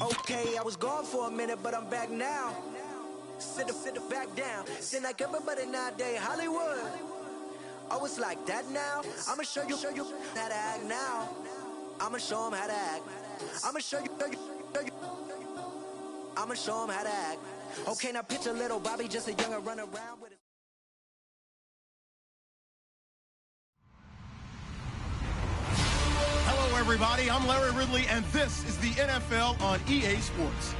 Okay, I was gone for a minute, but I'm back now. Sit back down. Seem like everybody nowadays, Hollywood. Oh, it's like that now. I'ma show you how to act now. I'ma show them how to act. I'ma show you. I'ma show them how to act. Okay, now picture little Bobby, just a younger run around with it. Hello, everybody. I'm Larry Ridley, and this is the NFL on EA Sports.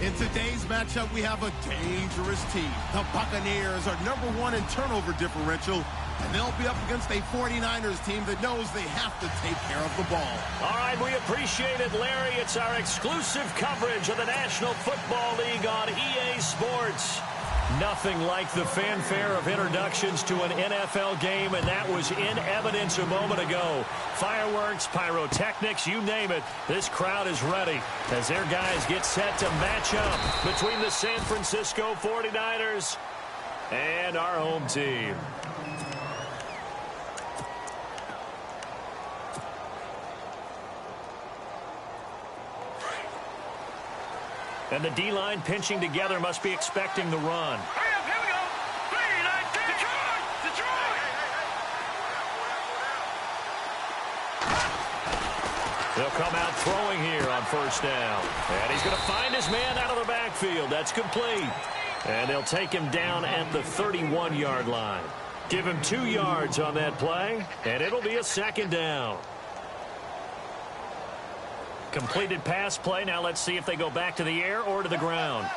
In today's matchup, we have a dangerous team. The Buccaneers are #1 in turnover differential, and they'll be up against a 49ers team that knows they have to take care of the ball. All right, we appreciate it, Larry. It's our exclusive coverage of the National Football League on EA Sports. Nothing like the fanfare of introductions to an NFL game, and that was in evidence a moment ago. Fireworks, pyrotechnics, you name it. This crowd is ready as their guys get set to match up between the San Francisco 49ers and our home team. And the D-line pinching together must be expecting the run. Hurry up, here we go. 3, 9, 10. Detroit! They'll come out throwing here on first down. And he's going to find his man out of the backfield. That's complete. And they'll take him down at the 31-yard line. Give him 2 yards on that play, and it'll be a second down. Completed pass play. Now let's see if they go back to the air or to the ground.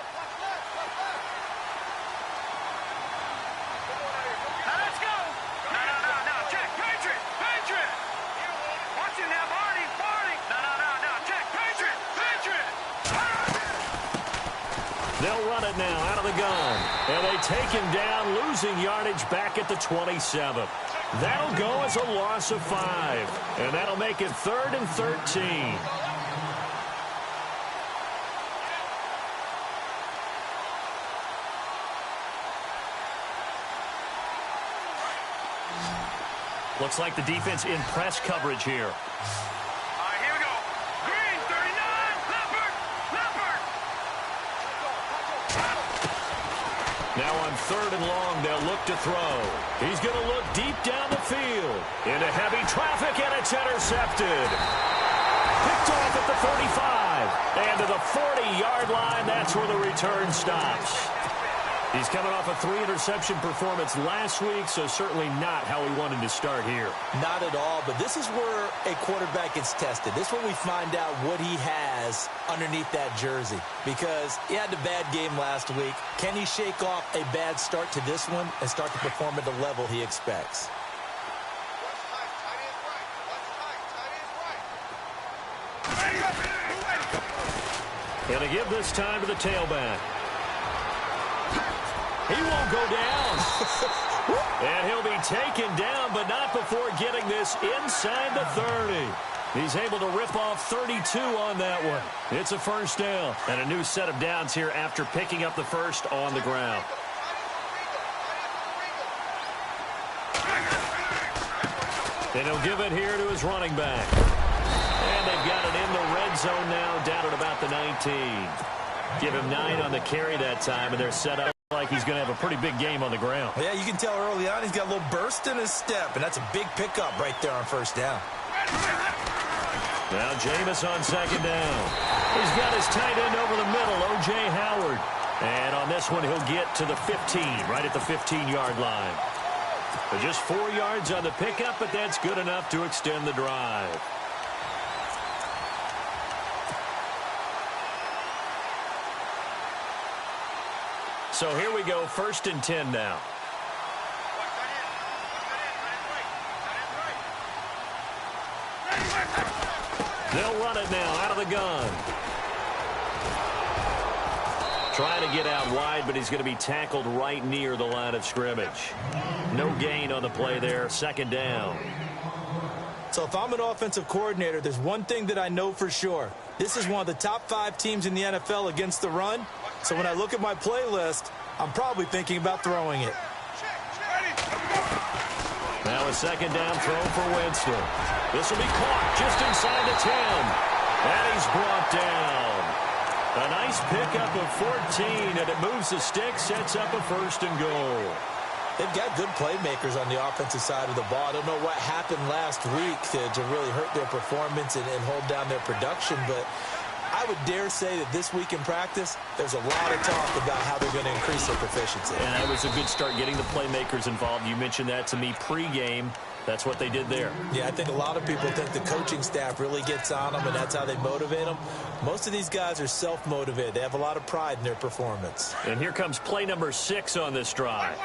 Now let's go. No. Check. Patriot. Watch it now, Barney. No. Check. Patriot. They'll run it now out of the gun. And they take him down, losing yardage back at the 27. That'll go as a loss of 5. And that'll make it 3rd and 13. Looks like the defense in press coverage here. All right, here we go. Green, 39. Leopard. Now on 3rd and long, they'll look to throw. He's going to look deep down the field. Into heavy traffic, and it's intercepted. Picked off at the 35. And to the 40-yard line, that's where the return stops. He's coming off a 3-interception performance last week, so certainly not how he wanted to start here. Not at all, but this is where a quarterback gets tested. This is where we find out what he has underneath that jersey, because he had a bad game last week. Can he shake off a bad start to this one and start to perform at the level he expects? And to give this time to the tailback. He won't go down. And he'll be taken down, but not before getting this inside the 30. He's able to rip off 32 on that one. It's a first down. And a new set of downs here after picking up the first on the ground. And he'll give it here to his running back. And they've got it in the red zone now, down at about the 19. Give him 9 on the carry that time, and they're set up like he's going to have a pretty big game on the ground. Yeah, you can tell early on he's got a little burst in his step, and that's a big pickup right there on first down. Now Jameis on second down. He's got his tight end over the middle, O.J. Howard. And on this one, he'll get to the 15, right at the 15-yard line. But just 4 yards on the pickup, but that's good enough to extend the drive. So here we go, 1st and 10 now. They'll run it now out of the gun. Trying to get out wide, but he's going to be tackled right near the line of scrimmage. No gain on the play there, 2nd down. So if I'm an offensive coordinator, there's one thing that I know for sure. This is one of the top 5 teams in the NFL against the run. So when I look at my playlist, I'm probably thinking about throwing it. Now a 2nd down throw for Winston. This will be caught just inside the 10. And he's brought down. A nice pickup of 14, and it moves the stick, sets up a 1st and goal. They've got good playmakers on the offensive side of the ball. I don't know what happened last week to really hurt their performance and hold down their production, but I would dare say that this week in practice, there's a lot of talk about how they're going to increase their proficiency. And that was a good start getting the playmakers involved. You mentioned that to me pregame. That's what they did there. Yeah, I think a lot of people think the coaching staff really gets on them, and that's how they motivate them. Most of these guys are self-motivated. They have a lot of pride in their performance. And here comes play number 6 on this drive.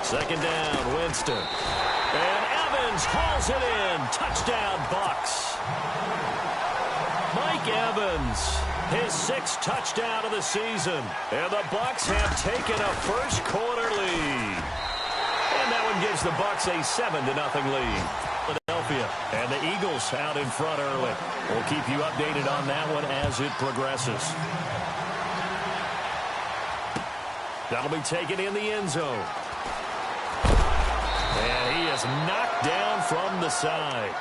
Second down, Winston. And Evans hauls it in. Touchdown, Bucs. Mike Evans, his 6th touchdown of the season. And the Bucs have taken a first-quarter lead. And that one gives the Bucs a 7-0 lead. Philadelphia and the Eagles out in front early. We'll keep you updated on that one as it progresses. That'll be taken in the end zone. And he is knocked down from the side.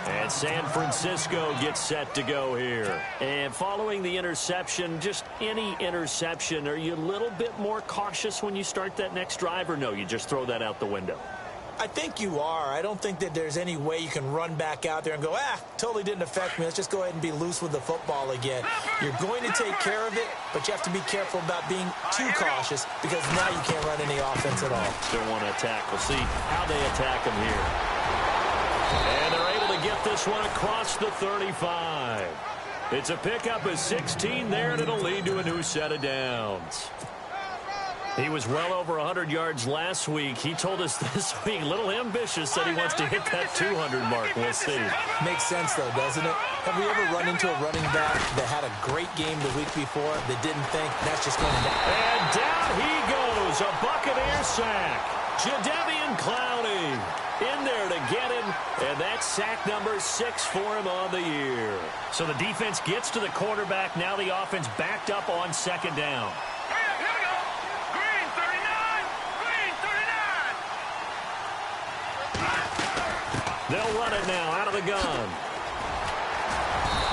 And San Francisco gets set to go here. And following the interception, just any interception, are you a little bit more cautious when you start that next drive, or no, you just throw that out the window? I think you are. I don't think that there's any way you can run back out there and go, totally didn't affect me. Let's just go ahead and be loose with the football again. You're going to take care of it, but you have to be careful about being too cautious because now you can't run any offense at all. Still want to attack. We'll see how they attack him here. And they're able to get this one across the 35. It's a pickup of 16 there, and it'll lead to a new set of downs. He was well over 100 yards last week. He told us this week, a little ambitious, that he wants to hit that 200 mark. We'll see. Makes sense, though, doesn't it? Have we ever run into a running back that had a great game the week before that didn't think that's just going to happen? And down he goes, a Buccaneer sack. Jadeveon Clowney in there to get him, and that's sack number 6 for him on the year. So the defense gets to the quarterback. Now the offense backed up on 2nd down. They'll run it now out of the gun.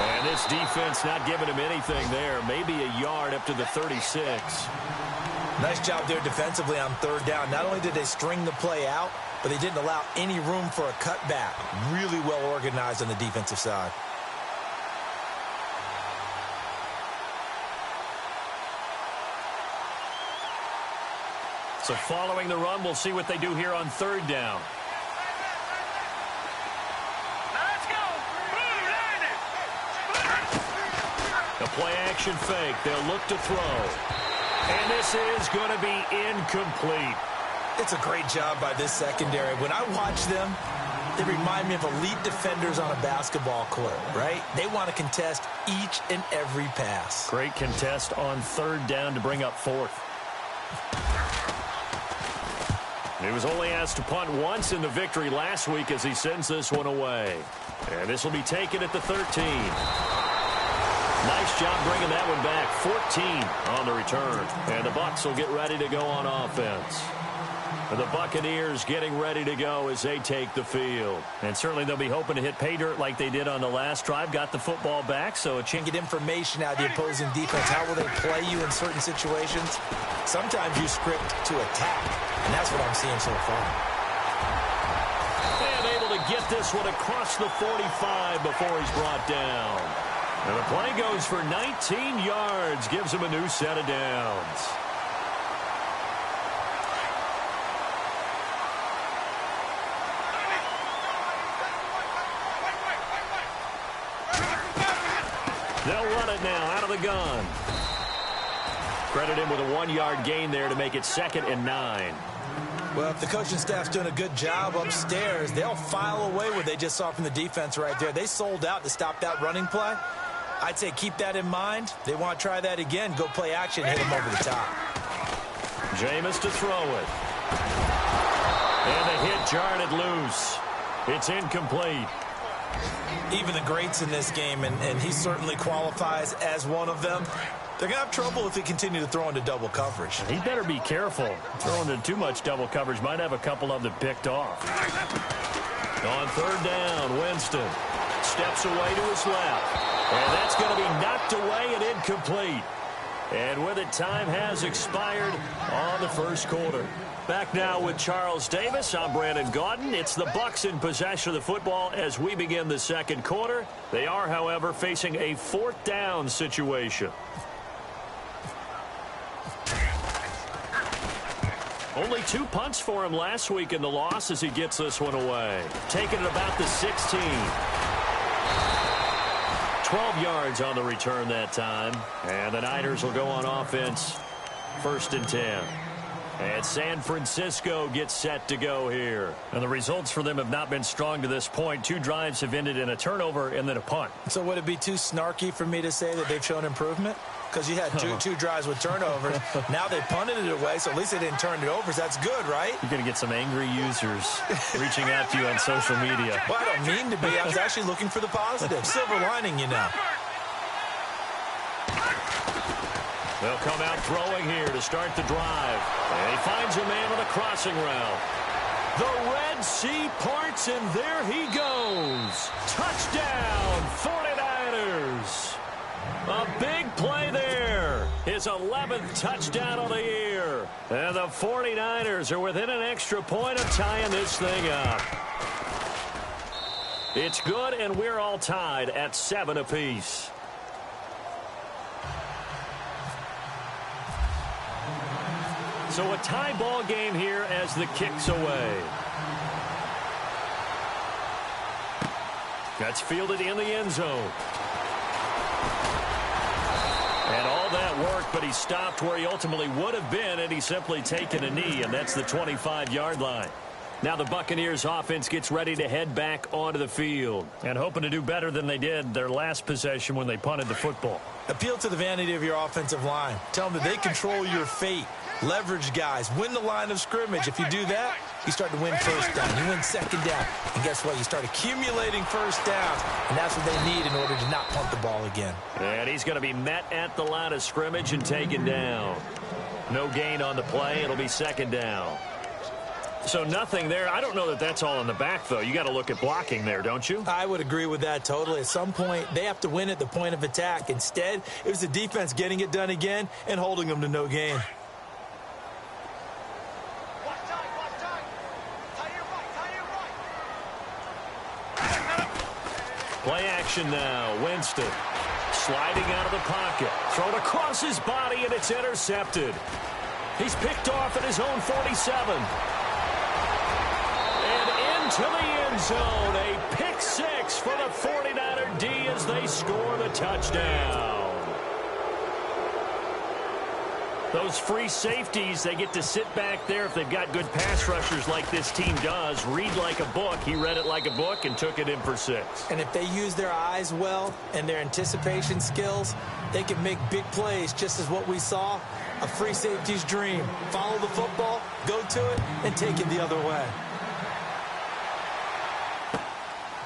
And this defense not giving him anything there. Maybe a yard up to the 36. Nice job there defensively on 3rd down. Not only did they string the play out, but they didn't allow any room for a cutback. Really well organized on the defensive side. So following the run, we'll see what they do here on 3rd down. A play-action fake. They'll look to throw. And this is going to be incomplete. It's a great job by this secondary. When I watch them, they remind me of elite defenders on a basketball court, right? They want to contest each and every pass. Great contest on 3rd down to bring up 4th. He was only asked to punt once in the victory last week as he sends this one away. And this will be taken at the 13. Nice job bringing that one back. 14 on the return. And the Bucs will get ready to go on offense. And the Buccaneers getting ready to go as they take the field. And certainly they'll be hoping to hit pay dirt like they did on the last drive. Got the football back, so a chance to get information out of the opposing defense. How will they play you in certain situations? Sometimes you script to attack, and that's what I'm seeing so far. And able to get this one across the 45 before he's brought down. And the play goes for 19 yards, gives him a new set of downs. They'll run it now out of the gun. Credit him with a 1-yard gain there to make it 2nd and 9. Well, if the coaching staff's doing a good job upstairs, they'll file away what they just saw from the defense right there. They sold out to stop that running play. I'd say keep that in mind. They want to try that again. Go play action, hit them over the top. Jameis to throw it. And the hit jarred it loose. It's incomplete. Even the greats in this game, and he certainly qualifies as one of them, They're going to have trouble if they continue to throw into double coverage. He better be careful. Throwing into too much double coverage might have a couple of them picked off. On third down, Winston steps away to his left. And that's going to be knocked away and incomplete. And with it, time has expired on the first quarter. Back now with Charles Davis. I'm Brandon Gaudin. It's the Bucs in possession of the football as we begin the second quarter. They are, however, facing a fourth down situation. Only 2 punts for him last week in the loss as he gets this one away. Taking it about the 16. 12 yards on the return that time. And the Niners will go on offense. 1st and 10. And San Francisco gets set to go here. And the results for them have not been strong to this point. 2 drives have ended in a turnover and then a punt. So would it be too snarky for me to say that they've shown improvement? Because you had two drives with turnovers. Now they punted it away, so at least they didn't turn it over. So that's good, right? You're going to get some angry users reaching out to you on social media. Well, I don't mean to be. I was actually looking for the positive. Silver lining, you know. They'll come out throwing here to start the drive. And he finds a man on the crossing route. The Red Sea parts, and there he goes. Touchdown, 49ers. A big play there. His 11th touchdown of the year. And the 49ers are within an extra point of tying this thing up. It's good, and we're all tied at 7 apiece. So a tie ball game here as the kick's away. That's fielded in the end zone. And all that work, but he stopped where he ultimately would have been, and he's simply taken a knee, and that's the 25-yard line. Now the Buccaneers offense gets ready to head back onto the field and hoping to do better than they did their last possession when they punted the football. Appeal to the vanity of your offensive line. Tell them that they control your fate. Leverage guys. Win the line of scrimmage. If you do that, you start to win first down. You win second down. And guess what? You start accumulating first downs. And that's what they need in order to not punt the ball again. And he's going to be met at the line of scrimmage and taken down. No gain on the play. It'll be second down. So nothing there. I don't know that that's all in the back, though. You got to look at blocking there, don't you? I would agree with that totally. At some point, they have to win at the point of attack. Instead, it was the defense getting it done again and holding them to no gain. Play action now. Winston sliding out of the pocket. Thrown across his body, and it's intercepted. He's picked off at his own 47. And into the end zone. A pick six for the 49er D as they score the touchdown. Those free safeties, they get to sit back there if they've got good pass rushers like this team does. Read like a book. He read it like a book and took it in for 6. And if they use their eyes well and their anticipation skills, they can make big plays, just as what we saw. A free safety's dream. Follow the football, go to it, and take it the other way.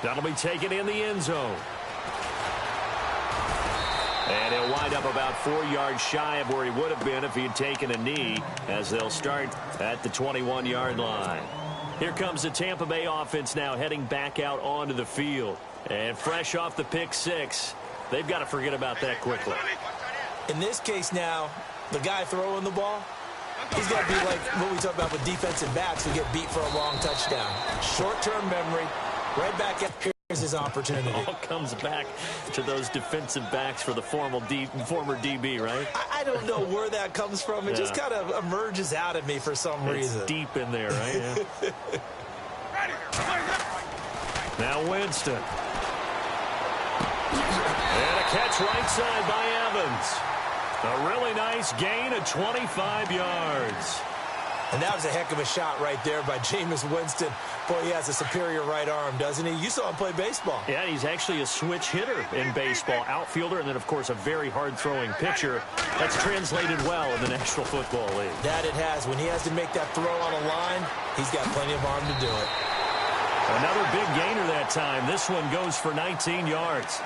That'll be taken in the end zone. And he'll wind up about 4 yards shy of where he would have been if he had taken a knee, as they'll start at the 21-yard line. Here comes the Tampa Bay offense now heading back out onto the field. And fresh off the pick six, they've got to forget about that quickly. In this case now, the guy throwing the ball, he's got to be like what we talk about with defensive backs who get beat for a long touchdown. Short-term memory, right back at here's his opportunity. It all comes back to those defensive backs for the former DB, right? I don't know where that comes from. It just kind of emerges out of me for some reason. It's deep in there, right? Yeah. Now Winston. And a catch right side by Evans. A really nice gain of 25 yards. And that was a heck of a shot right there by Jameis Winston. Boy, he has a superior right arm, doesn't he? You saw him play baseball. Yeah, he's actually a switch hitter in baseball. Outfielder, and then, of course, a very hard-throwing pitcher. That's translated well in the National Football League. That it has. When he has to make that throw on a line, he's got plenty of arm to do it. Another big gainer that time. This one goes for 19 yards.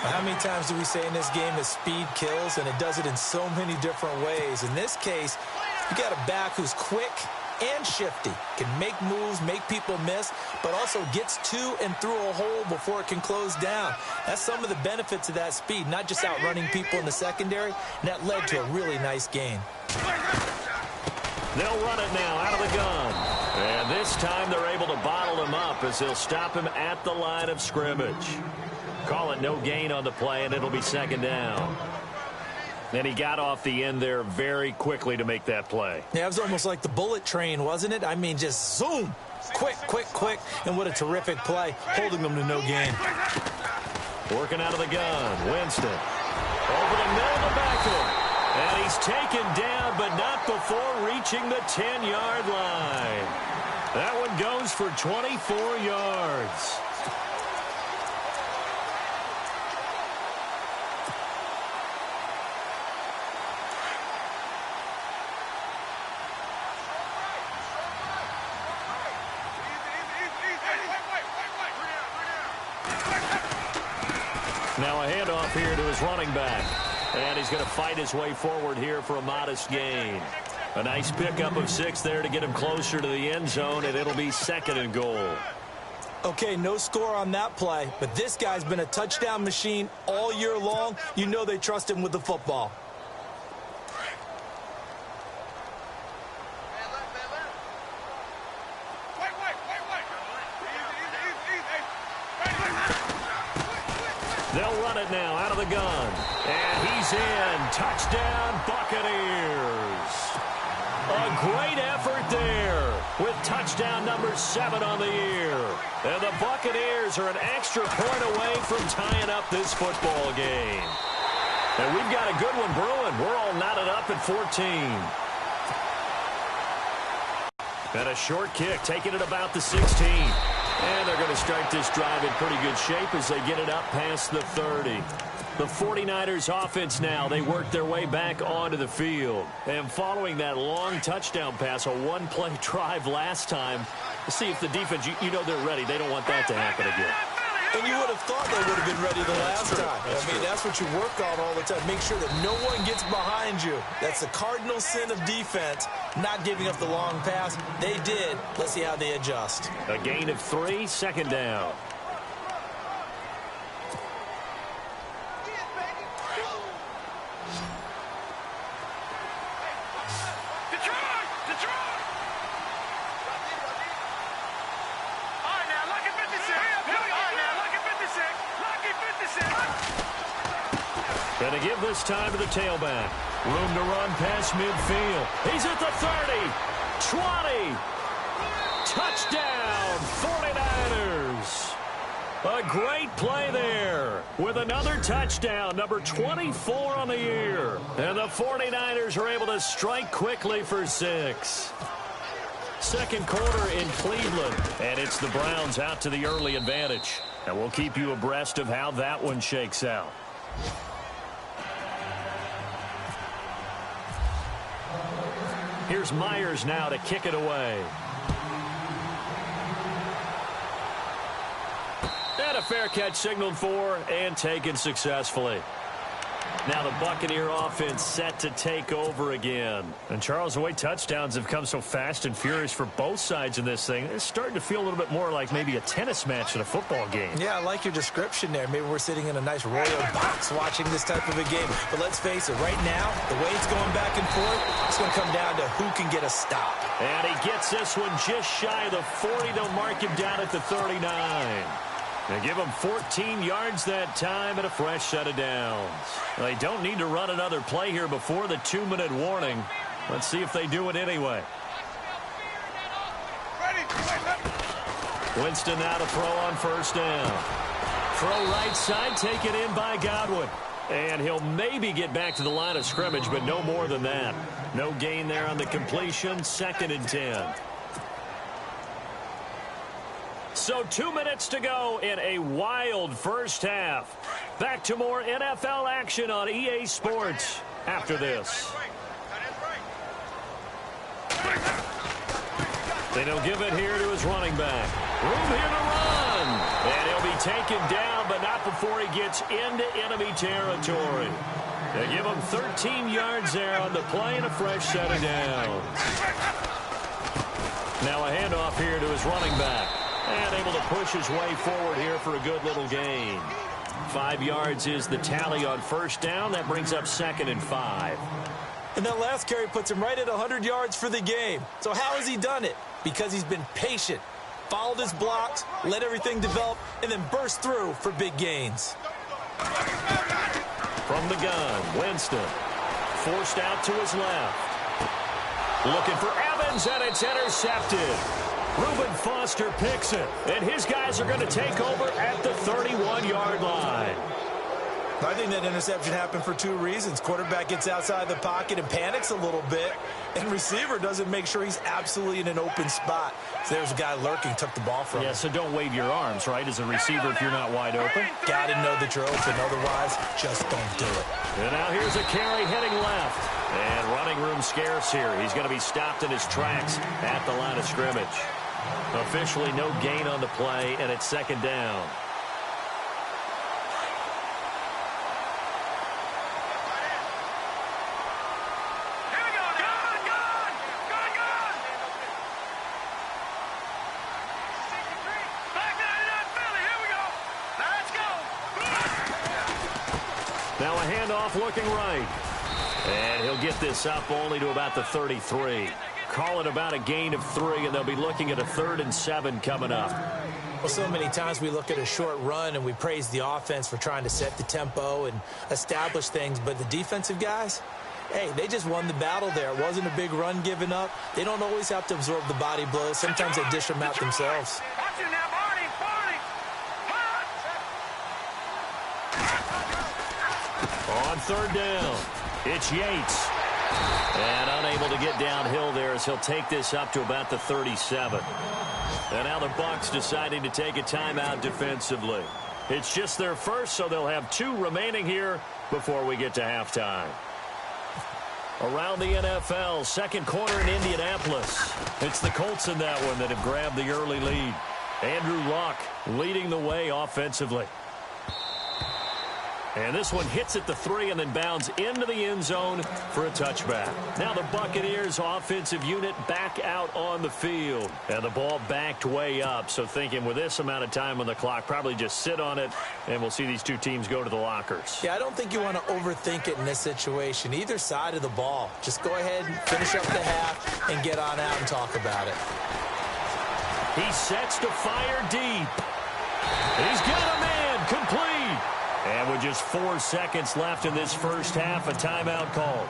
How many times do we say in this game that speed kills, and it does it in so many different ways? In this case, you got a back who's quick and shifty, can make moves, make people miss, but also gets to and through a hole before it can close down. That's some of the benefits of that speed, not just outrunning people in the secondary, and that led to a really nice gain. They'll run it now out of the gun. And this time they're able to bottle him up as they'll stop him at the line of scrimmage. Call it no gain on the play, and it'll be second down. And he got off the end there very quickly to make that play. Yeah, it was almost like the bullet train, wasn't it? I mean, just zoom. Quick, quick, quick. And what a terrific play, holding them to no gain. Working out of the gun. Winston. Over the middle of the back of him. And he's taken down, but not before reaching the 10-yard line. That one goes for 24 yards. Now a handoff here to his running back. And he's going to fight his way forward here for a modest gain. A nice pickup of 6 there to get him closer to the end zone, and it'll be second and goal. Okay, no score on that play, but this guy's been a touchdown machine all year long. You know they trust him with the football. They'll run it now out of the gun. And he's in. Touchdown, Buccaneers. A great effort there with touchdown number 7 on the year. And the Buccaneers are an extra point away from tying up this football game. And we've got a good one brewing. We're all knotted up at 14. And a short kick, taking it about the 16. And they're going to start this drive in pretty good shape as they get it up past the 30. The 49ers offense now, they work their way back onto the field. And following that long touchdown pass, a one-play drive last time, let's see if the defense, you know they're ready. They don't want that to happen again. And you would have thought they would have been ready the last time. I mean, that's what you work on all the time. Make sure that no one gets behind you. That's the cardinal sin of defense, not giving up the long pass. They did. Let's see how they adjust. A gain of 3, second down. And to give this time to the tailback. Room to run past midfield. He's at the 30, 20. Touchdown, 49ers. A great play there with another touchdown, number 24 on the year. And the 49ers are able to strike quickly for 6. Second quarter in Cleveland, and it's the Browns out to the early advantage. And we'll keep you abreast of how that one shakes out. Here's Myers now to kick it away. And a fair catch signaled for and taken successfully. Now the Buccaneer offense set to take over again. And Charles, the way touchdowns have come so fast and furious for both sides in this thing, it's starting to feel a little bit more like maybe a tennis match in a football game. Yeah, I like your description there. Maybe we're sitting in a nice royal box watching this type of a game. But let's face it, right now, the way it's going back and forth, it's going to come down to who can get a stop. And he gets this one just shy of the 40. They'll mark him down at the 39. They give him 14 yards that time and a fresh set of downs. They don't need to run another play here before the 2-minute warning. Let's see if they do it anyway. Winston now to throw on first down. Throw right side, taken in by Godwin. And he'll maybe get back to the line of scrimmage, but no more than that. No gain there on the completion, 2nd and 10. So 2 minutes to go in a wild first half. Back to more NFL action on EA Sports after this. Then he'll give it here to his running back. Room here to run. And he'll be taken down, but not before he gets into enemy territory. They give him 13 yards there on the play and a fresh set of downs. Now a handoff here to his running back. And able to push his way forward here for a good little gain. 5 yards is the tally on first down. That brings up 2nd and 5. And that last carry puts him right at 100 yards for the game. So how has he done it? Because he's been patient, followed his blocks, let everything develop, and then burst through for big gains. From the gun, Winston. Forced out to his left. Looking for Evans, and it's intercepted. Reuben Foster picks it, and his guys are going to take over at the 31-yard line. I think that interception happened for 2 reasons. Quarterback gets outside the pocket and panics a little bit, and receiver doesn't make sure he's absolutely in an open spot. So there's a guy lurking, took the ball from him. Yeah, so don't wave your arms, right, as a receiver if you're not wide open. Got to know that you're open. Otherwise, just don't do it. And now here's a carry heading left. And running room scarce here. He's going to be stopped in his tracks at the line of scrimmage. Officially no gain on the play, and it's 2nd down. Now a handoff looking right. And he'll get this up only to about the 33. Call it about a gain of 3, and they'll be looking at a 3rd and 7 coming up. Well, so many times we look at a short run and we praise the offense for trying to set the tempo and establish things, but the defensive guys, hey, they just won the battle there. It wasn't a big run given up. They don't always have to absorb the body blows. Sometimes they dish them out themselves. On 3rd down, it's Yates. And unable to get downhill there as he'll take this up to about the 37. And now the Bucs deciding to take a timeout defensively. It's just their first, so they'll have 2 remaining here before we get to halftime. Around the NFL, 2nd quarter in Indianapolis. It's the Colts in that one that have grabbed the early lead. Andrew Luck leading the way offensively. And this one hits at the 3 and then bounds into the end zone for a touchback. Now the Buccaneers offensive unit back out on the field. And the ball backed way up. So thinking with this amount of time on the clock, probably just sit on it, and we'll see these 2 teams go to the lockers. Yeah, I don't think you want to overthink it in this situation. Either side of the ball. Just go ahead and finish up the half and get on out and talk about it. He sets to fire deep. He's got a man complete. And with just 4 seconds left in this first half, a timeout called.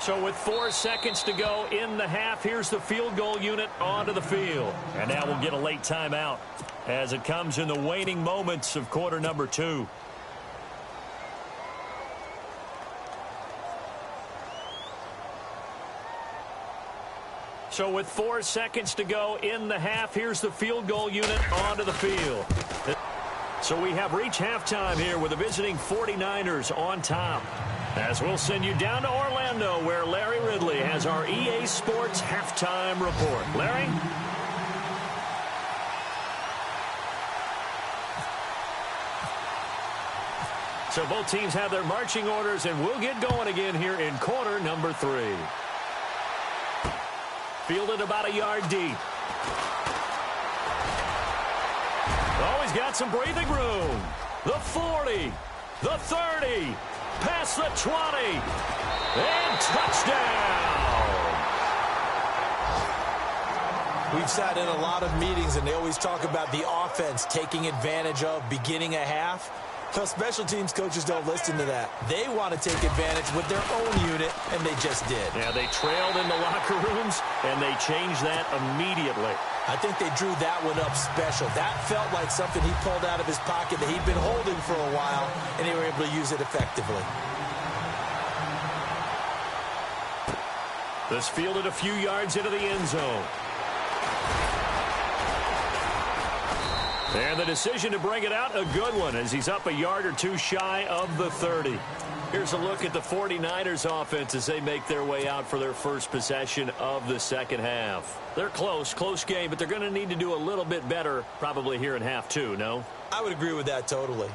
So with 4 seconds to go in the half, here's the field goal unit onto the field. And now we'll get a late timeout as it comes in the waning moments of quarter number 2. So with 4 seconds to go in the half, here's the field goal unit onto the field. So we have reached halftime here with the visiting 49ers on top. As we'll send you down to Orlando, where Larry Ridley has our EA Sports halftime report. Larry? So both teams have their marching orders, and we'll get going again here in quarter number 3. Fielded about a yard deep. Oh, he's got some breathing room. The 40, the 30, past the 20, and touchdown. We've sat in a lot of meetings, and they always talk about the offense taking advantage of beginning a half. Well, special teams coaches don't listen to that. They want to take advantage with their own unit, and they just did. Yeah, they trailed in the locker rooms, and they changed that immediately. I think they drew that one up special. That felt like something he pulled out of his pocket that he'd been holding for a while, and they were able to use it effectively. This fielded a few yards into the end zone. And the decision to bring it out, a good one, as he's up a yard or 2 shy of the 30. Here's a look at the 49ers offense as they make their way out for their first possession of the second half. They're close game, but they're going to need to do a little bit better probably here in half two, no? I would agree with that totally.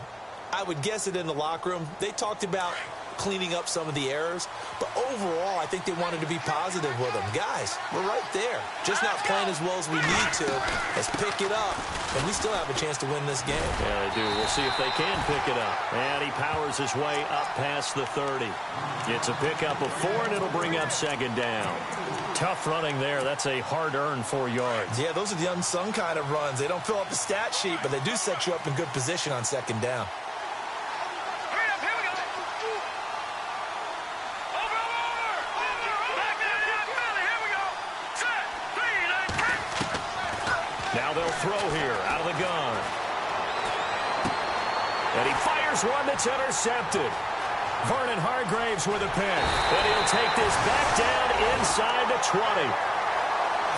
I would guess it in the locker room. They talked about cleaning up some of the errors, but overall, I think they wanted to be positive with them. Guys, we're right there. Just not playing as well as we need to. Let's pick it up, and we still have a chance to win this game. Yeah, they do. We'll see if they can pick it up. And he powers his way up past the 30. It's a pickup of 4, and it'll bring up second down. Tough running there. That's a hard-earned 4 yards. Yeah, those are the unsung kind of runs. They don't fill up the stat sheet, but they do set you up in good position on second down. Now they'll throw here out of the gun. And he fires one that's intercepted. Vernon Hargraves with a pick. And he'll take this back down inside the 20.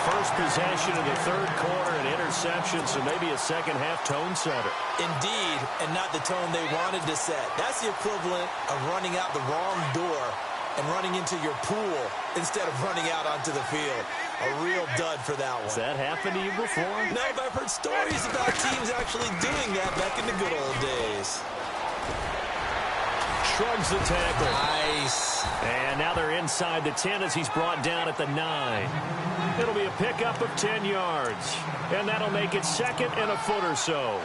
First possession of the third quarter, an interception, so maybe a second-half tone setter. Indeed, and not the tone they wanted to set. That's the equivalent of running out the wrong door and running into your pool instead of running out onto the field. A real dud for that one. Has that happened to you before? No, but I've heard stories about teams actually doing that back in the good old days. Shrugs the tackle. Nice. And now they're inside the 10 as he's brought down at the 9. It'll be a pickup of 10 yards. And that'll make it second and a foot or so.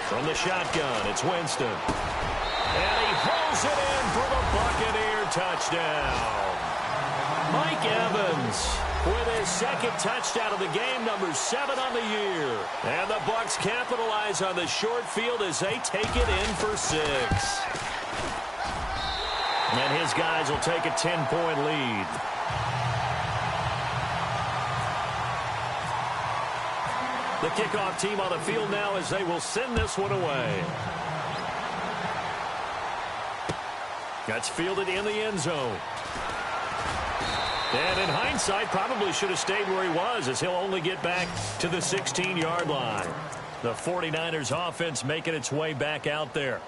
From the shotgun, it's Winston. And he pulls it in for the Buccaneer touchdown. Mike Evans with his second touchdown of the game, number 7 on the year. And the Bucs capitalize on the short field as they take it in for 6. And his guys will take a 10-point lead. The kickoff team on the field now as they will send this one away. That's fielded in the end zone. And in hindsight, probably should have stayed where he was as he'll only get back to the 16-yard line. The 49ers offense making its way back out there.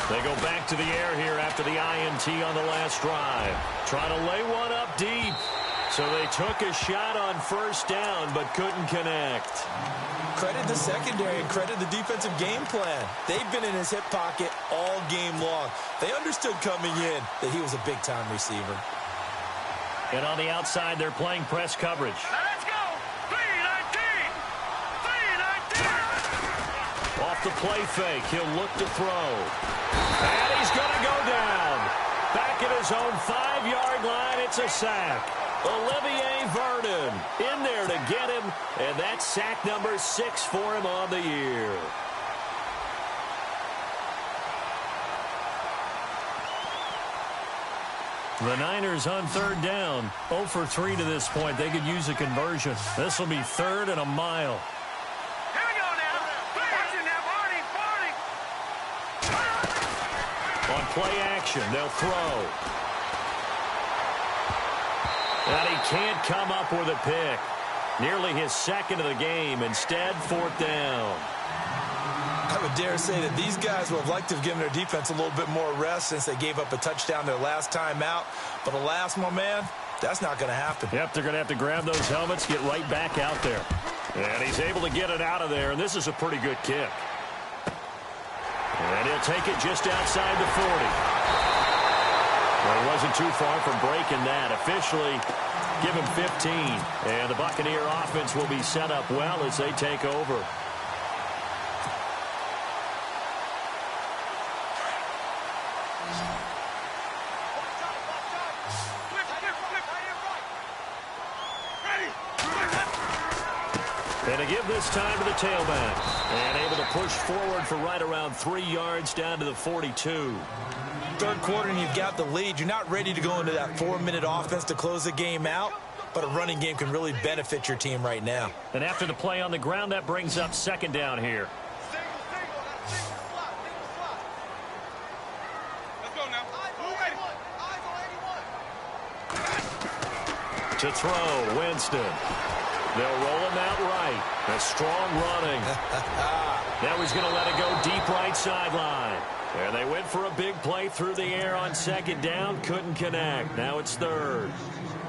They go back to the air here after the INT on the last drive. Trying to lay one up deep. So they took a shot on first down but couldn't connect. Credit the secondary and credit the defensive game plan. They've been in his hip pocket all game long. They understood coming in that he was a big-time receiver. And on the outside, they're playing press coverage. Let's go! 3-19! 3-19! Off the play fake, he'll look to throw. And he's going to go down. Back at his own 5-yard line, it's a sack. Olivier Vernon in there to get him, and that's sack number 6 for him on the year. The Niners on third down, 0 for 3 to this point. They could use a conversion. This will be 3rd and a mile. Here we go now. Watching now, Barney. On play action, they'll throw. And he can't come up with a pick. Nearly his second of the game. Instead, 4th down. I would dare say that these guys would have liked to have given their defense a little bit more rest since they gave up a touchdown their last time out. But alas, my man, that's not going to happen. Yep, they're going to have to grab those helmets, get right back out there. And he's able to get it out of there, and this is a pretty good kick. And he'll take it just outside the 40. Well, he wasn't too far from breaking that. Officially, give him 15. And the Buccaneer offense will be set up well as they take over. And to give this time to the tailback. And able to push forward for right around 3 yards down to the 42. Third quarter and you've got the lead. You're not ready to go into that 4-minute offense to close the game out, but a running game can really benefit your team right now. And after the play on the ground, that brings up second down here. To throw, Winston. They'll roll him out right. A strong running. Now he's going to let it go deep right sideline. And they went for a big play through the air on second down. Couldn't connect. Now it's third.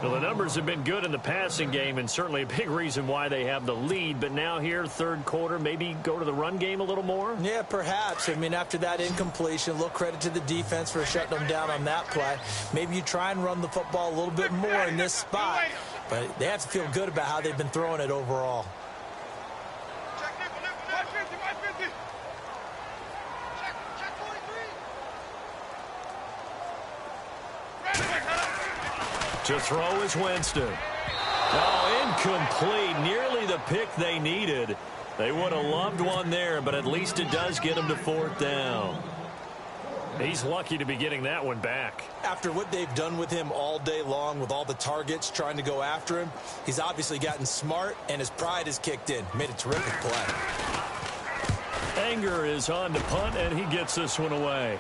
Well, the numbers have been good in the passing game and certainly a big reason why they have the lead. But now here, third quarter, maybe go to the run game a little more? Yeah, perhaps. I mean, after that incompletion, a little credit to the defense for shutting them down on that play. Maybe you try and run the football a little bit more in this spot. But they have to feel good about how they've been throwing it overall. To throw is Winston. Oh, incomplete. Nearly the pick they needed. They would have loved one there, but at least it does get them to fourth down. He's lucky to be getting that one back. After what they've done with him all day long with all the targets trying to go after him, he's obviously gotten smart and his pride has kicked in. Made a terrific play. Anger is on to punt, and he gets this one away.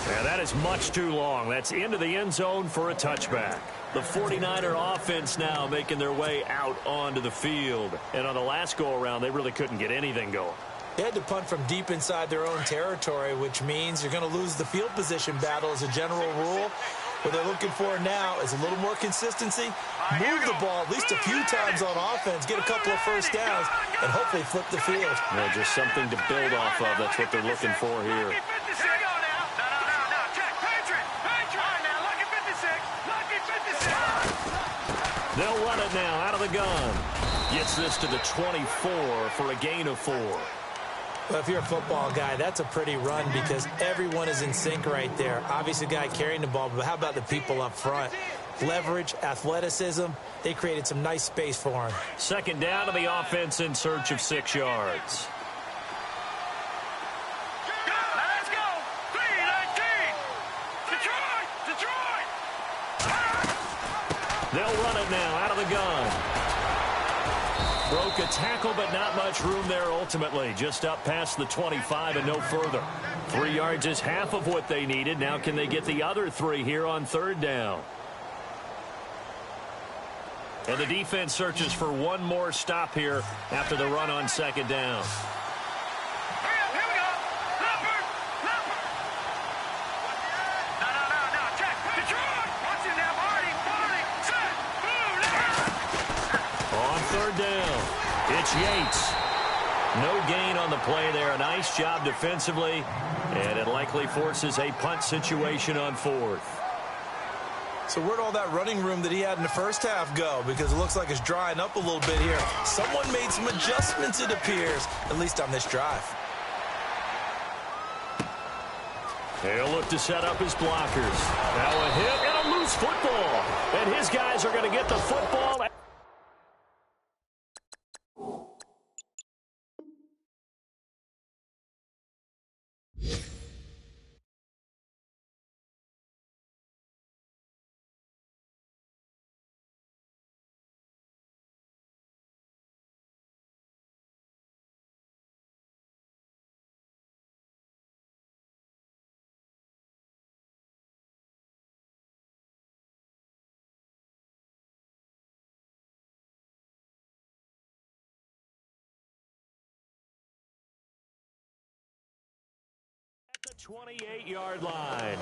Yeah, that is much too long. That's into the end zone for a touchback. The 49er offense now making their way out onto the field. And on the last go-around, they really couldn't get anything going. They had to punt from deep inside their own territory, which means you're going to lose the field position battle as a general rule. What they're looking for now is a little more consistency, move the ball at least a few times on offense, get a couple of first downs, and hopefully flip the field. Yeah, just something to build off of. That's what they're looking for here. They'll run it now out of the gun. Gets this to the 24 for a gain of 4. Well, if you're a football guy, that's a pretty run because everyone is in sync right there. Obviously, the guy carrying the ball, but how about the people up front? Leverage, athleticism, they created some nice space for him. Second down to the offense in search of 6 yards. Let's go! 3-19! Detroit! They'll run it now out of the gun. Broke a tackle, but not much room there ultimately. Just up past the 25 and no further. 3 yards is half of what they needed. Now can they get the other 3 here on third down? And the defense searches for one more stop here after the run on second down. Down. It's Yates. No gain on the play there. A nice job defensively, and it likely forces a punt situation on fourth. So where'd all that running room that he had in the first half go? Because it looks like it's drying up a little bit here. Someone made some adjustments, it appears, at least on this drive. He'll look to set up his blockers. Now a hit and a loose football. And his guys are going to get the football. The 28-yard line.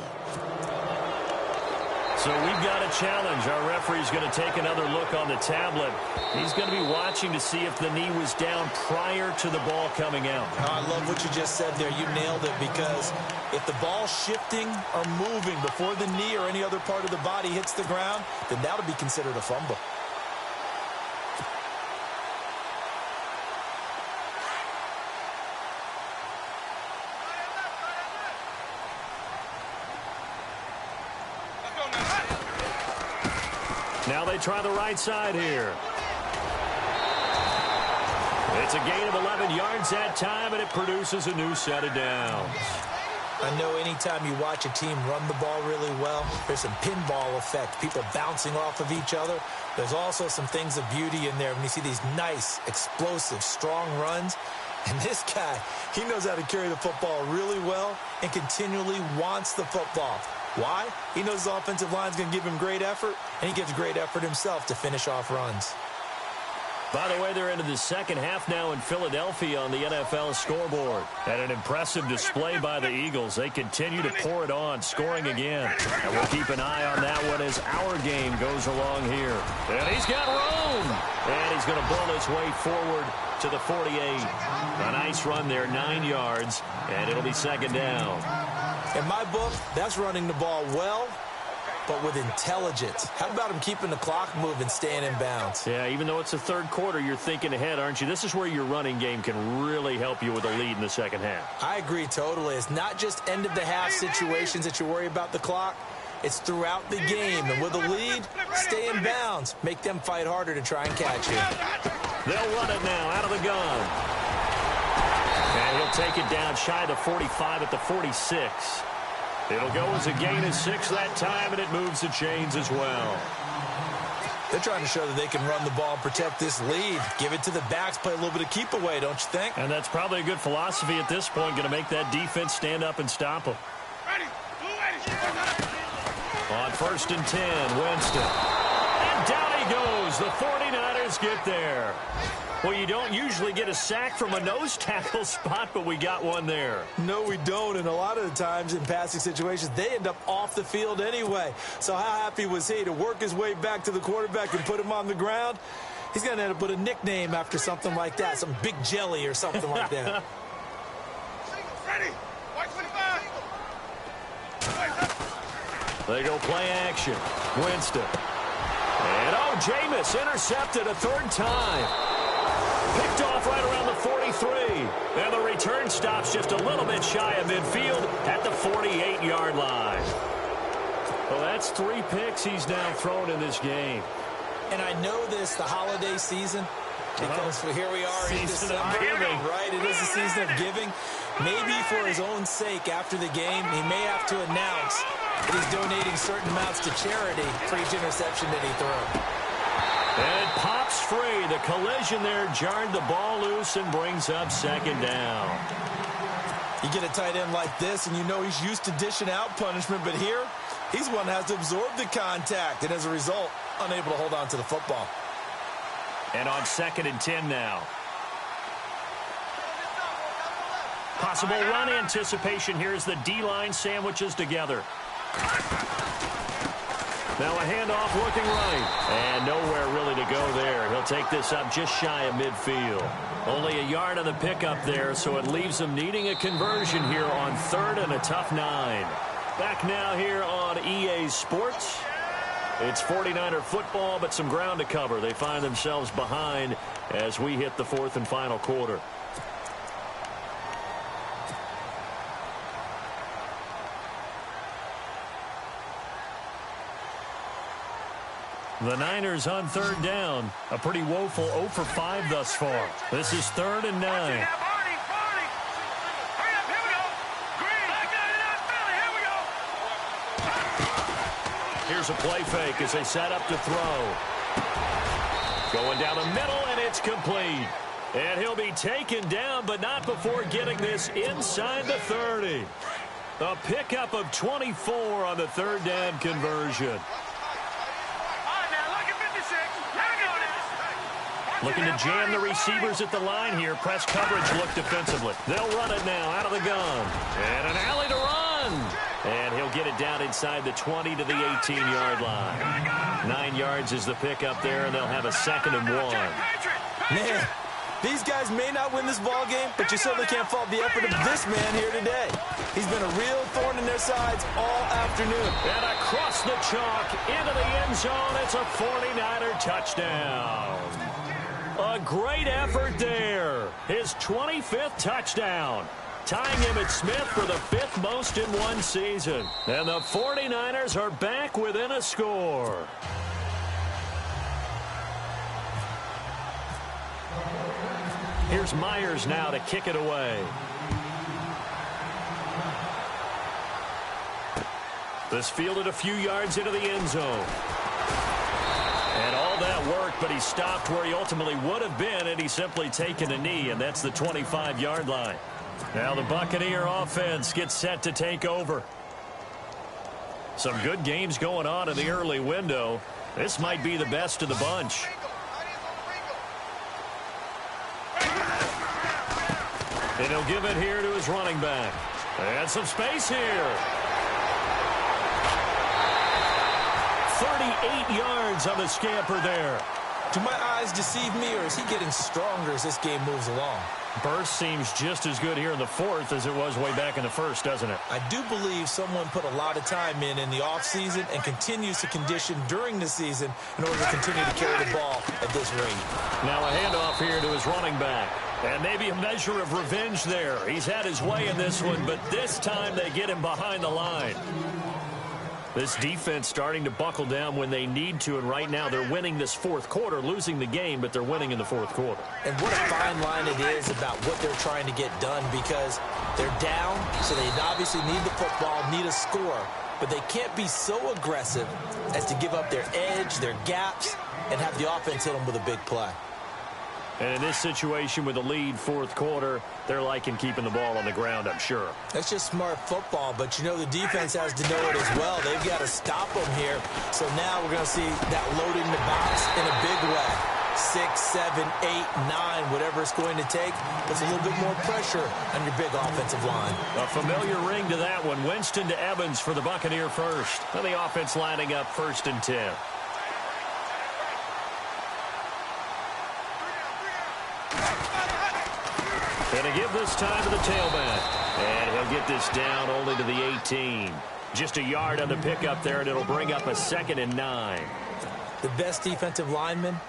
So we've got a challenge. Our referee's going to take another look on the tablet. He's going to be watching to see if the knee was down prior to the ball coming out. I love what you just said there. You nailed it, because if the ball's shifting or moving before the knee or any other part of the body hits the ground, then that'll be considered a fumble. Now they try the right side here. It's a gain of 11 yards that time, and it produces a new set of downs. I know anytime you watch a team run the ball really well, there's some pinball effect, people bouncing off of each other. There's also some things of beauty in there when you see these nice, explosive, strong runs. And this guy, he knows how to carry the football really well and continually wants the football. Why? He knows his offensive line is going to give him great effort, and he gives great effort himself to finish off runs. By the way, they're into the second half now in Philadelphia on the NFL scoreboard. And an impressive display by the Eagles. They continue to pour it on, scoring again. And we'll keep an eye on that one as our game goes along here. And he's got room. And he's going to bull his way forward to the 48. A nice run there, 9 yards, and it'll be second down. In my book, that's running the ball well, but with intelligence. How about him keeping the clock moving, staying in bounds? Yeah, even though it's the third quarter, you're thinking ahead, aren't you? This is where your running game can really help you with a lead in the second half. I agree totally. It's not just end-of-the-half situations that you worry about the clock. It's throughout the game. And with a lead, stay in bounds. Make them fight harder to try and catch you. They'll run it now out of the gun. And he'll take it down shy of the 45 at the 46. It'll go as a gain of 6 that time, and it moves the chains as well. They're trying to show that they can run the ball and protect this lead. Give it to the backs, play a little bit of keep away, don't you think? And that's probably a good philosophy at this point, going to make that defense stand up and stop them. On 1st and 10, Winston. And down he goes. The 49ers get there. Well, you don't usually get a sack from a nose tackle spot, but we got one there. No, we don't, and a lot of the times in passing situations, they end up off the field anyway. So how happy was he to work his way back to the quarterback and put him on the ground? He's going to end up with a nickname after something like that, some Big Jelly or something like that. Ready. They go play action. Winston. And, Jameis intercepted a third time. Picked off right around the 43. And the return stops just a little bit shy of midfield at the 48-yard line. Well, that's 3 picks he's now thrown in this game. And I know this, the holiday season, because here we are in December, right? It is a season of giving. Maybe for his own sake after the game, he may have to announce that he's donating certain amounts to charity for each interception that he threw. And it pops free. The collision there jarred the ball loose and brings up second down. You get a tight end like this, and you know he's used to dishing out punishment, but here, he's one that has to absorb the contact, and as a result, unable to hold on to the football. And on 2nd and 10 now. Possible run anticipation here as the D-line sandwiches together. Now a handoff looking right. And nowhere really to go there. He'll take this up just shy of midfield. Only a yard on the pickup there, so it leaves them needing a conversion here on 3rd and a tough 9. Back now here on EA Sports. It's 49er football, but some ground to cover. They find themselves behind as we hit the 4th and final quarter. The Niners on 3rd down. A pretty woeful 0 for 5 thus far. This is 3rd and 9. Here's a play fake as they set up to throw. Going down the middle, and it's complete. And he'll be taken down, but not before getting this inside the 30. A pickup of 24 on the 3rd down conversion. Looking to jam the receivers at the line here. Press coverage look defensively. They'll run it now out of the gun. And an alley to run. And he'll get it down inside the 20 to the 18-yard line. 9 yards is the pickup there, and they'll have a 2nd and 1. Man, these guys may not win this ball game, but you certainly can't fault the effort of this man here today. He's been a real thorn in their sides all afternoon. And across the chalk into the end zone. It's a 49er touchdown. A great effort there. His 25th touchdown. Tying Emmitt Smith for the 5th most in one season. And the 49ers are back within a score. Here's Myers now to kick it away. This fielded a few yards into the end zone. And all that work, but he stopped where he ultimately would have been, and he's simply taken a knee, and that's the 25-yard line. Now the Buccaneer offense gets set to take over. Some good games going on in the early window. This might be the best of the bunch. And he'll give it here to his running back. And some space here. 38 yards on the scamper there. Do my eyes deceive me, or is he getting stronger as this game moves along? Burst seems just as good here in the fourth as it was way back in the first, doesn't it? I do believe someone put a lot of time in the offseason and continues to condition during the season in order to continue to carry the ball at this rate. Now a handoff here to his running back. And maybe a measure of revenge there. He's had his way in this one, but this time they get him behind the line. This defense starting to buckle down when they need to, and right now they're winning this fourth quarter, losing the game, but they're winning in the fourth quarter. And what a fine line it is about what they're trying to get done, because they're down, so they obviously need the football, need a score, but they can't be so aggressive as to give up their edge, their gaps, and have the offense hit them with a big play. And in this situation with the lead fourth quarter, they're liking keeping the ball on the ground, I'm sure. That's just smart football, but you know the defense has to know it as well. They've got to stop them here. So now we're going to see that loading the box in a big way. 6, 7, 8, 9, whatever it's going to take. Puts a little bit more pressure on your big offensive line. A familiar ring to that one. Winston to Evans for the Buccaneer first. And the offense lining up 1st and 10. And to give this time to the tailback. And he'll get this down only to the 18. Just a yard on the pickup there, and it'll bring up a 2nd and 9. The best defensive linemen,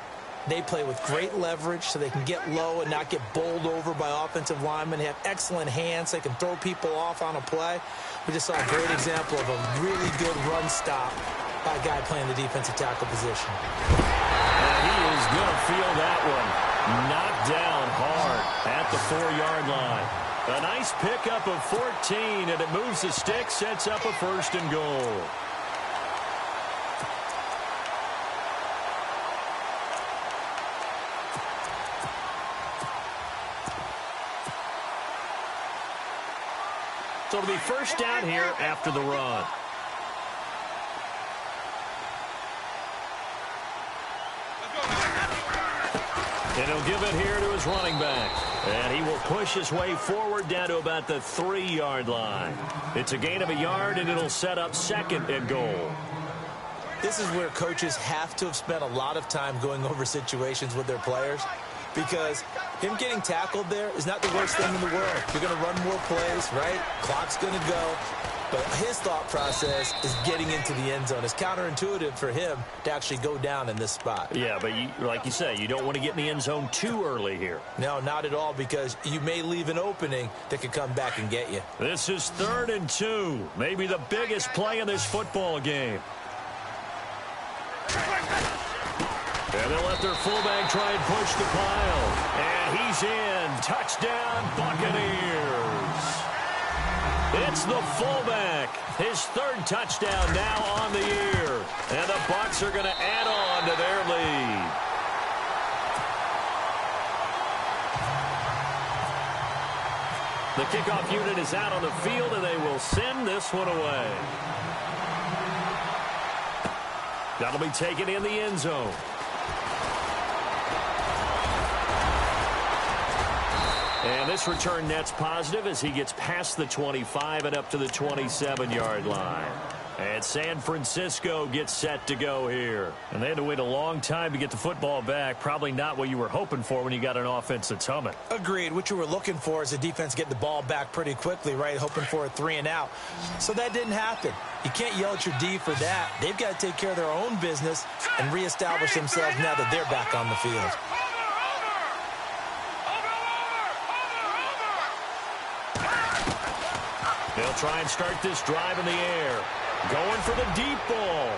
they play with great leverage so they can get low and not get bowled over by offensive linemen. They have excellent hands. They can throw people off on a play. We just saw a great example of a really good run stop by a guy playing the defensive tackle position. And he is going to feel that one. Knocked down hard at the 4-yard line. A nice pickup of 14, and it moves the stick, sets up a 1st and goal. So it'll be 1st down here after the run. And he'll give it here to his running back. And he will push his way forward down to about the 3-yard line. It's a gain of a yard, and it'll set up 2nd and goal. This is where coaches have to have spent a lot of time going over situations with their players, because him getting tackled there is not the worst thing in the world. You're going to run more plays, right? Clock's going to go. But his thought process is getting into the end zone. It's counterintuitive for him to actually go down in this spot. Yeah, but like you say, you don't want to get in the end zone too early here. No, not at all, because you may leave an opening that could come back and get you. This is 3rd and 2. Maybe the biggest play in this football game. And they'll let their fullback try and push the pile. And he's in. Touchdown, Buccaneers. It's the fullback. His 3rd touchdown now on the year. And the Bucs are going to add on to their lead. The kickoff unit is out on the field, and they will send this one away. That'll be taken in the end zone. And this return net's positive as he gets past the 25 and up to the 27-yard line. And San Francisco gets set to go here. And they had to wait a long time to get the football back. Probably not what you were hoping for when you got an offense that's humming. Agreed. What you were looking for is a defense getting the ball back pretty quickly, right? Hoping for a 3 and out. So that didn't happen. You can't yell at your D for that. They've got to take care of their own business and reestablish themselves now that they're back on the field. They'll try and start this drive in the air. Going for the deep ball.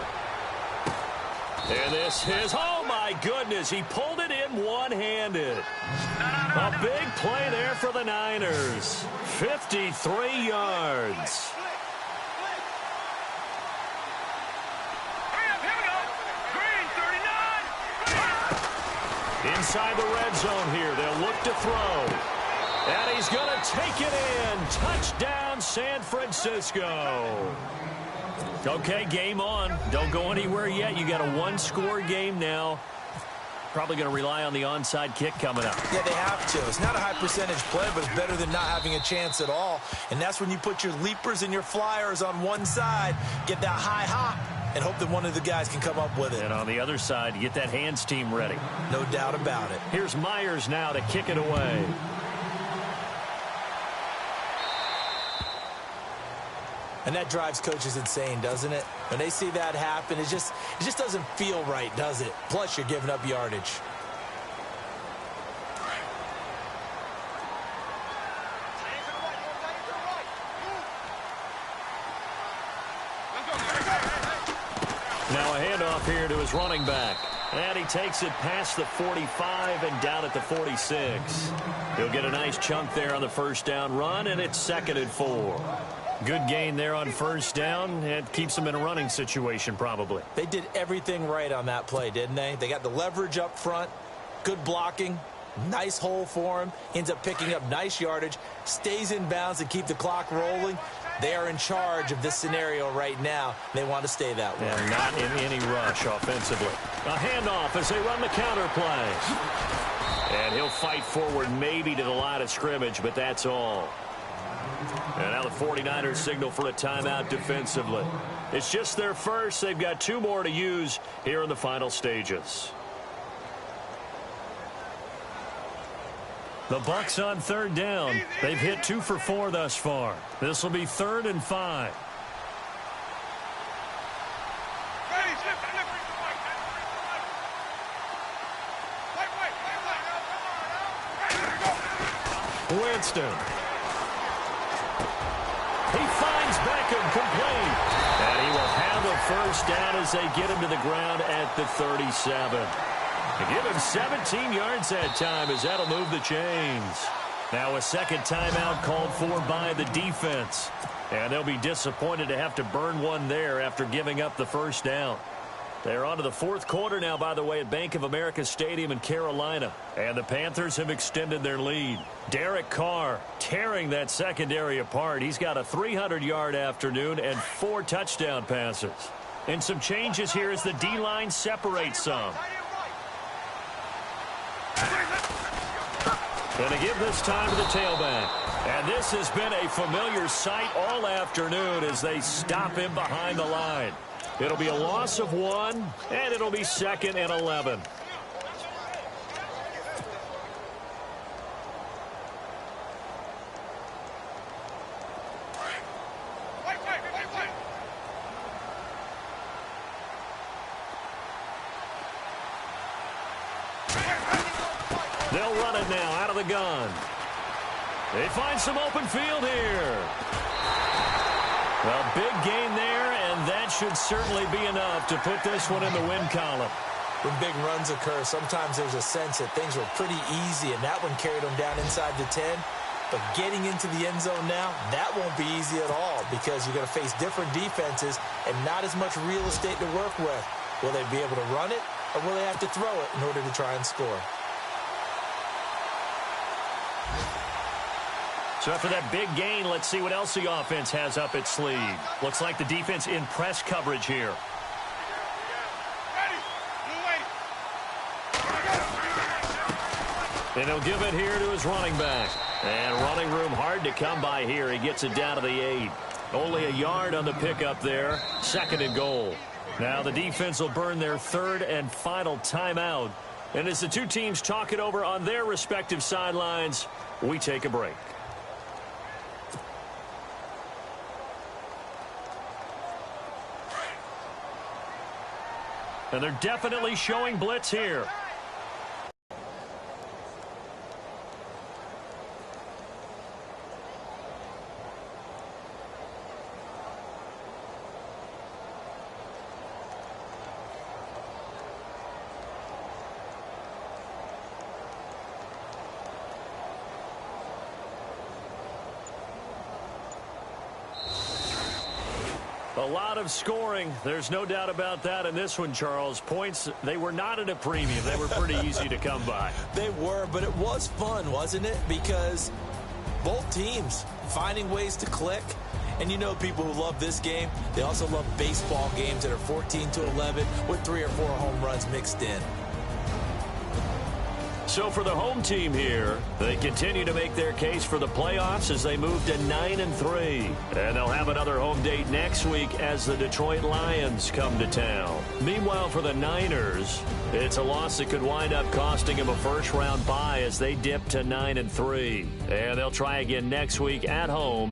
And this is, oh my goodness, he pulled it in him one-handed. A big play there for the Niners. 53 yards. Inside the red zone here. They'll look to throw. And he's going to take it in. Touchdown, San Francisco. Okay, game on. Don't go anywhere yet. You got a one-score game now. Probably going to rely on the onside kick coming up. Yeah, they have to. It's not a high-percentage play, but it's better than not having a chance at all. And that's when you put your leapers and your flyers on one side, get that high hop, and hope that one of the guys can come up with it. And on the other side, you get that hands team ready. No doubt about it. Here's Myers now to kick it away. And that drives coaches insane, doesn't it? When they see that happen, it just doesn't feel right, does it? Plus, you're giving up yardage. Now a handoff here to his running back. And he takes it past the 45 and down at the 46. He'll get a nice chunk there on the first down run, and it's 2nd and 4. Good gain there on first down. It keeps them in a running situation probably. They did everything right on that play, didn't they? They got the leverage up front, good blocking, nice hole for him, ends up picking up nice yardage, stays in bounds and keep the clock rolling. They are in charge of this scenario right now. They want to stay that way. And not in any rush offensively. A handoff as they run the counter play. And he'll fight forward maybe to the line of scrimmage, but that's all. And now the 49ers signal for a timeout defensively. It's just their first. They've got 2 more to use here in the final stages. The Bucs on 3rd down. They've hit 2 for 4 thus far. This will be 3rd and 5. Winston. He finds Beckham complete. And he will have a first down as they get him to the ground at the 37. They give him 17 yards that time as that'll move the chains. Now a second timeout called for by the defense. And they'll be disappointed to have to burn one there after giving up the first down. They're on to the 4th quarter now, by the way, at Bank of America Stadium in Carolina. And the Panthers have extended their lead. Derek Carr tearing that secondary apart. He's got a 300-yard afternoon and 4 touchdown passes. And some changes here as the D-line separates some. Going to give this time to the tailback. And this has been a familiar sight all afternoon as they stop him behind the line. It'll be a loss of 1, and it'll be 2nd and 11. They'll run it now out of the gun. They find some open field here. A big gain there, and that should certainly be enough to put this one in the win column. When big runs occur, sometimes there's a sense that things were pretty easy, and that one carried them down inside the 10. But getting into the end zone now, that won't be easy at all because you're going to face different defenses and not as much real estate to work with. Will they be able to run it, or will they have to throw it in order to try and score? So after that big gain, let's see what else the offense has up its sleeve. Looks like the defense in press coverage here. And he'll give it here to his running back. And running room hard to come by here. He gets it down to the 8. Only a yard on the pickup there. 2nd and goal. Now the defense will burn their 3rd and final timeout. And as the 2 teams talk it over on their respective sidelines, we take a break. And they're definitely showing blitz here. A lot of scoring. There's no doubt about that in this one, Charles. Points, they were not at a premium. They were pretty easy to come by. They were, but it was fun, wasn't it? Because both teams finding ways to click. And you know people who love this game, they also love baseball games that are 14-11 with 3 or 4 home runs mixed in. So for the home team here, they continue to make their case for the playoffs as they move to 9-3. And they'll have another home date next week as the Detroit Lions come to town. Meanwhile, for the Niners, it's a loss that could wind up costing them a first-round bye as they dip to 9-3. And they'll try again next week at home.